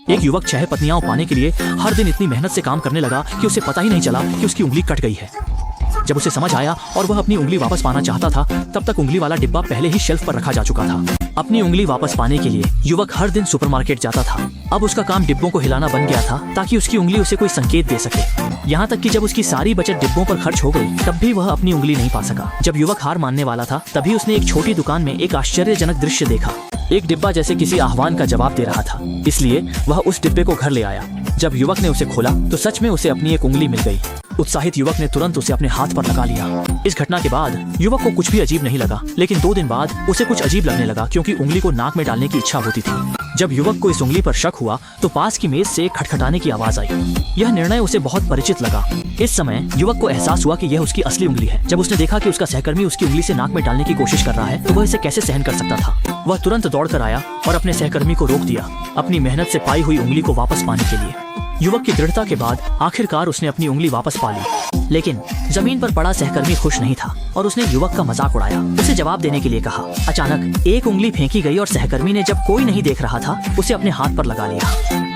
एक युवक 6 पत्नियां पाने के लिए हर दिन इतनी मेहनत से काम करने लगा कि उसे पता ही नहीं चला कि उसकी उंगली कट गई है। जब उसे समझ आया और वह अपनी उंगली वापस पाना चाहता था, तब तक उंगली वाला डिब्बा पहले ही शेल्फ पर रखा जा चुका था। अपनी उंगली वापस पाने के लिए युवक हर दिन सुपरमार्केट जाता था। अब उसका काम डिब्बों को हिलाना बन गया था ताकि उसकी उंगली उसे कोई संकेत दे सके। यहाँ तक कि जब उसकी सारी बचत डिब्बों पर खर्च हो गई, तब भी वह अपनी उंगली नहीं पा सका। जब युवक हार मानने वाला था, तभी उसने एक छोटी दुकान में एक आश्चर्यजनक दृश्य देखा। एक डिब्बा जैसे किसी आह्वान का जवाब दे रहा था, इसलिए वह उस डिब्बे को घर ले आया। जब युवक ने उसे खोला तो सच में उसे अपनी एक उंगली मिल गई। उत्साहित युवक ने तुरंत उसे अपने हाथ पर लगा लिया। इस घटना के बाद युवक को कुछ भी अजीब नहीं लगा, लेकिन 2 दिन बाद उसे कुछ अजीब लगने लगा क्योंकि उंगली को नाक में डालने की इच्छा होती थी। जब युवक को इस उंगली पर शक हुआ तो पास की मेज से खटखटाने की आवाज आई। यह निर्णय उसे बहुत परिचित लगा। इस समय युवक को एहसास हुआ कि यह उसकी असली उंगली है। जब उसने देखा कि उसका सहकर्मी उसकी उंगली से नाक में डालने की कोशिश कर रहा है, तो वह इसे कैसे सहन कर सकता था। वह तुरंत दौड़कर आया और अपने सहकर्मी को रोक दिया, अपनी मेहनत से पाई हुई उंगली को वापस पाने के लिए। युवक की दृढ़ता के बाद आखिरकार उसने अपनी उंगली वापस पा ली। लेकिन जमीन पर पड़ा सहकर्मी खुश नहीं था और उसने युवक का मजाक उड़ाया। उसे जवाब देने के लिए कहा। अचानक एक उंगली फेंकी गई और सहकर्मी ने, जब कोई नहीं देख रहा था, उसे अपने हाथ पर लगा लिया।